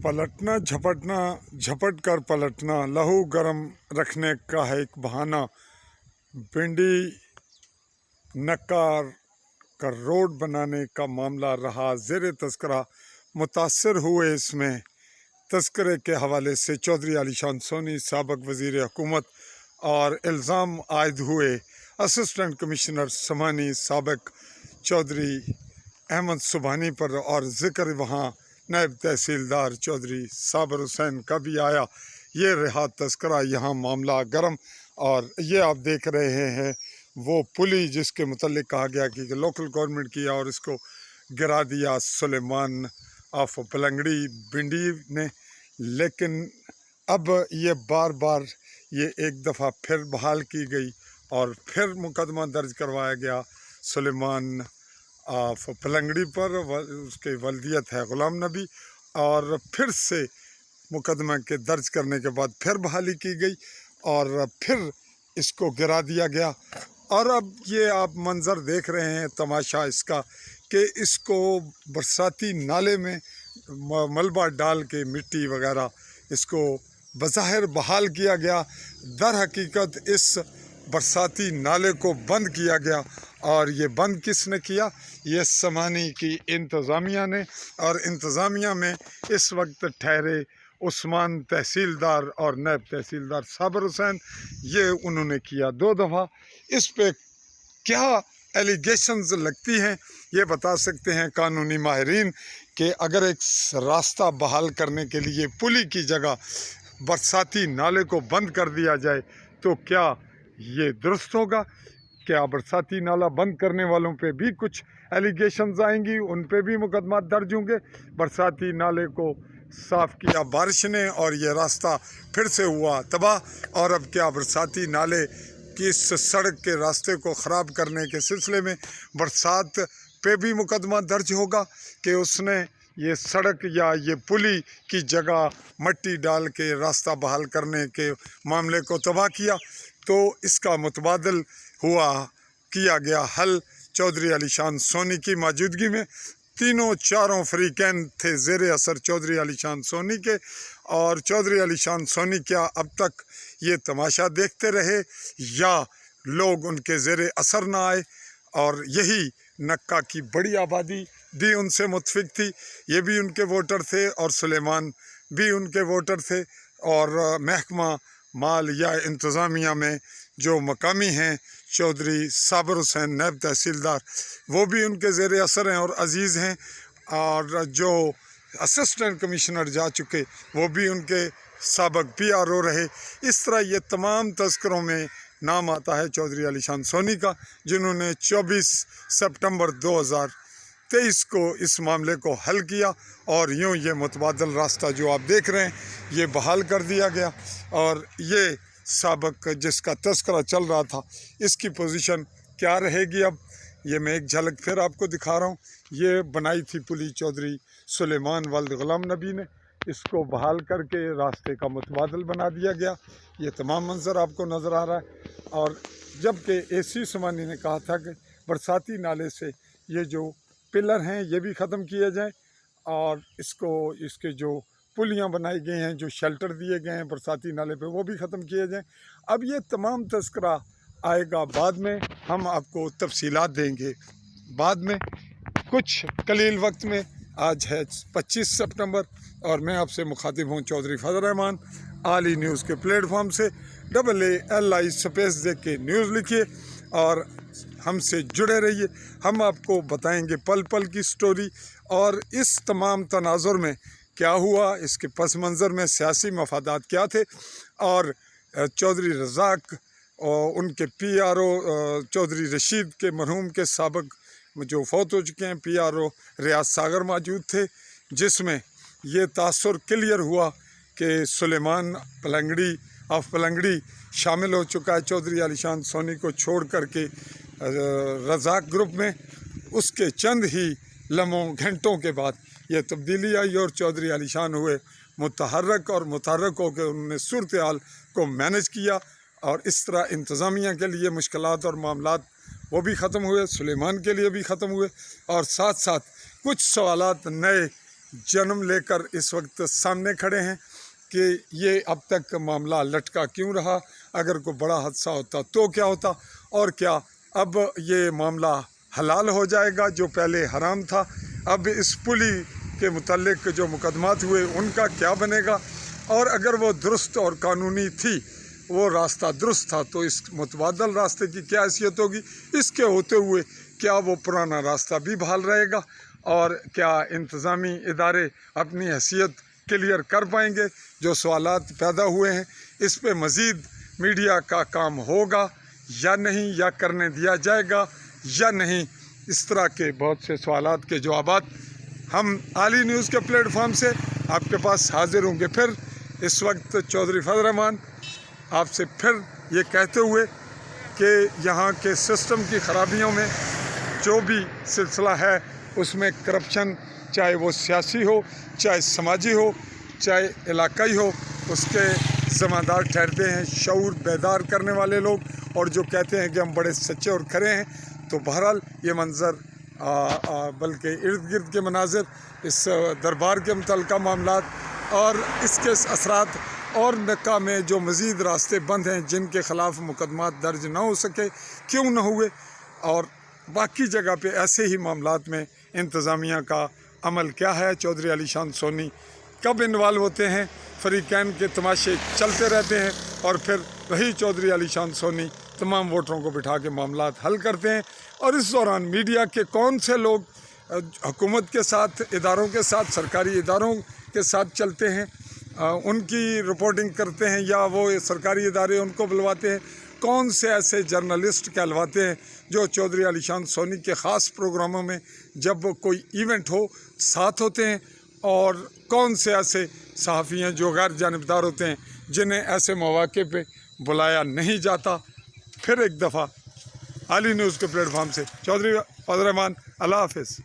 पलटना झपटना झपट कर पलटना लहू गर्म रखने का है एक बहाना। भिंडी नक्कार का रोड बनाने का मामला रहा ज़ेर तस्करा। मुतासर हुए इसमें तस्करे के हवाले से चौधरी आलीशान सोनी साबिक़ वज़ीर हुकूमत और इल्ज़ाम आयद हुए असिस्टेंट कमिश्नर समानी साबिक़ चौधरी अहमद सुबहानी पर, और ज़िक्र वहाँ नायब तहसीलदार चौधरी साबिर हुसैन का भी आया। ये रहा तस्करा, यहाँ मामला गर्म। और ये आप देख रहे हैं वो पुली जिसके मुतल्लिक कहा गया कि लोकल गवर्नमेंट किया और इसको गिरा दिया सुलेमान ऑफ पलंगड़ी भिंडी ने। लेकिन अब ये बार बार ये एक दफ़ा फिर बहाल की गई और फिर मुकदमा दर्ज करवाया गया सुलेमान ऑफ पलंगड़ी पर। उसके वल्दियत है ग़ुलाम नबी, और फिर से मुकदमा के दर्ज करने के बाद फिर बहाली की गई और फिर इसको गिरा दिया गया। और अब ये आप मंज़र देख रहे हैं तमाशा इसका कि इसको बरसाती नाले में मलबा डाल के मिट्टी वगैरह इसको बज़ाहिर बहाल किया गया। दर हकीकत इस बरसाती नाले को बंद किया गया, और ये बंद किसने किया? ये समानी की इंतज़ामिया ने। और इंतज़ामिया में इस वक्त ठहरे उस्मान तहसीलदार और नायब तहसीलदार साबिर हुसैन, ये उन्होंने किया 2 दफ़ा। इस पे क्या एलिगेशंस लगती हैं ये बता सकते हैं कानूनी माहिरीन कि अगर एक रास्ता बहाल करने के लिए पुली की जगह बरसाती नाले को बंद कर दिया जाए तो क्या ये दुरुस्त होगा? क्या बरसाती नाला बंद करने वालों पे भी कुछ एलिगेशंस आएंगी, उन पे भी मुकदमा दर्ज होंगे? बरसाती नाले को साफ़ किया बारिश ने और ये रास्ता फिर से हुआ तबाह, और अब क्या बरसाती नाले की इस सड़क के रास्ते को ख़राब करने के सिलसिले में बरसात पे भी मुकदमा दर्ज होगा कि उसने ये सड़क या ये पुली की जगह मट्टी डाल के रास्ता बहाल करने के मामले को तबाह किया? तो इसका मुतबादल किया गया हल चौधरी आलीशान सोनी की मौजूदगी में। तीनों चारों फरीकैन थे ज़ेर असर चौधरी आलीशान सोनी के, और चौधरी आलीशान सोनी क्या अब तक ये तमाशा देखते रहे या लोग उनके ज़ेर असर ना आए? और यही नक्का की बड़ी आबादी भी उनसे मुतफिक थी, ये भी उनके वोटर थे और सुलेमान भी उनके वोटर थे, और महकमा माल या इंतज़ामिया में जो मकामी हैं चौधरी साबिर हुसैन नायब तहसीलदार, वो भी उनके ज़ेर असर हैं और अज़ीज़ हैं, और जो असिस्टेंट कमिश्नर जा चुके वो भी उनके साबिक़ PRO रहे। इस तरह ये तमाम तस्करों में नाम आता है चौधरी आलीशान सोनी का, जिन्होंने 24 सितंबर 2023 को इस मामले को हल किया, और यूँ ये मुतबादल रास्ता जो आप देख रहे हैं ये बहाल कर दिया गया। और ये साबिक़ जिसका तस्करा चल रहा था इसकी पोजीशन क्या रहेगी अब, ये मैं एक झलक फिर आपको दिखा रहा हूँ। ये बनाई थी पुली चौधरी सुलेमान वल्द ग़ुलाम नबी ने, इसको बहाल करके रास्ते का मुतबादल बना दिया गया। ये तमाम मंज़र आपको नज़र आ रहा है। और जबकि AC समानी ने कहा था कि बरसाती नाले से ये जो पिलर हैं ये भी ख़त्म किए जाएँ, और इसके जो पुलियाँ बनाई गई हैं, जो शेल्टर दिए गए हैं बरसाती नाले पे, वो भी ख़त्म किए जाएँ। अब ये तमाम तस्करा आएगा बाद में, हम आपको तफसीलात देंगे बाद में कुछ कलील वक्त में। आज है 25 सितंबर और मैं आपसे मुखातिब हूँ चौधरी फजल रहमान। आली न्यूज़ के प्लेटफॉर्म से AALI स्पेस दे के न्यूज़ लिखिए और हमसे जुड़े रहिए। हम आपको बताएंगे पल पल की स्टोरी, और इस तमाम तनाजुर में क्या हुआ, इसके पस मंज़र में सियासी मफादात क्या थे, और चौधरी रज़ाक और उनके PRO चौधरी रशीद के मरहूम के साबिक़ जो फौत हो चुके हैं PRO रियाज सागर मौजूद थे, जिसमें ये तासुर क्लियर हुआ कि सुलेमान ऑफ पलंगड़ी शामिल हो चुका है चौधरी आलीशान सोनी को छोड़ करके रज़ाक ग्रुप में। उसके चंद ही लम्हों घंटों के बाद ये तब्दीली आई और चौधरी आलीशान हुए मुतहर्रक, और मुतहर्रक होकर उन्होंने सूरत हाल को मैनेज किया, और इस तरह इंतज़ामिया के लिए मुश्किलात और मामलात वो भी ख़त्म हुए, सुलेमान के लिए भी ख़त्म हुए, और साथ साथ कुछ सवालात नए जन्म लेकर इस वक्त सामने खड़े हैं कि ये अब तक मामला लटका क्यों रहा, अगर कोई बड़ा हादसा होता तो क्या होता, और क्या अब ये मामला हलाल हो जाएगा जो पहले हराम था। अब इस पुली के मुतालिक जो मुकदमात हुए उनका क्या बनेगा, और अगर वो दुरुस्त और कानूनी थी, वो रास्ता दुरुस्त था, तो इस मुतबादल रास्ते की क्या हैसियत होगी। इसके होते हुए क्या वो पुराना रास्ता भी बहाल रहेगा, और क्या इंतज़ामी इदारे अपनी हैसियत क्लियर कर पाएंगे। जो सवालात पैदा हुए हैं इस पे मज़ीद मीडिया का काम होगा या नहीं, या करने दिया जाएगा या नहीं। इस तरह के बहुत से सवालात के जवाबात हम आली न्यूज़ के प्लेटफॉर्म से आपके पास हाजिर होंगे। फिर इस वक्त चौधरी फजल रहमान आपसे फिर ये कहते हुए कि यहाँ के सिस्टम की ख़राबियों में जो भी सिलसिला है उसमें करप्शन, चाहे वो सियासी हो, चाहे समाजी हो, चाहे इलाकाई हो, उसके ज़िम्मेदार ठहरते हैं शऊर बेदार करने वाले लोग, और जो कहते हैं कि हम बड़े सच्चे और खरे हैं। तो बहरहाल ये मंज़र बल्कि इर्द गिर्द के मनाजिर, इस दरबार के मुतल्लिक़ा मामलात और इसके असरात, और मक्का में जो मज़ीद रास्ते बंद हैं जिनके ख़िलाफ़ मुकदमात दर्ज ना हो सके, क्यों न हुए, और बाकी जगह पे ऐसे ही मामलात में इंतज़ामिया का अमल क्या है, चौधरी अलीशान सोनी कब इन्वॉल्व होते हैं, फरीकैन के तमाशे चलते रहते हैं, और फिर वही चौधरी अलीशान सोनी तमाम वोटरों को बिठा के मामलात हल करते हैं। और इस दौरान मीडिया के कौन से लोग हुकूमत के साथ, इदारों के साथ, सरकारी इदारों के साथ चलते हैं, उनकी रिपोर्टिंग करते हैं, या वो सरकारी इदारे उनको बुलवाते हैं, कौन से ऐसे जर्नलिस्ट कहलवाते हैं जो चौधरी अलीशान सोनी के ख़ास प्रोग्रामों में जब कोई इवेंट हो साथ होते हैं, और कौन से ऐसे सहाफ़ी हैं जो गैर जानिबदार होते हैं जिन्हें ऐसे मौके पे बुलाया नहीं जाता। फिर एक दफ़ा आली न्यूज़ के प्लेटफॉर्म से चौधरी फजल रहमान, अल्लाह हाफ़िज़।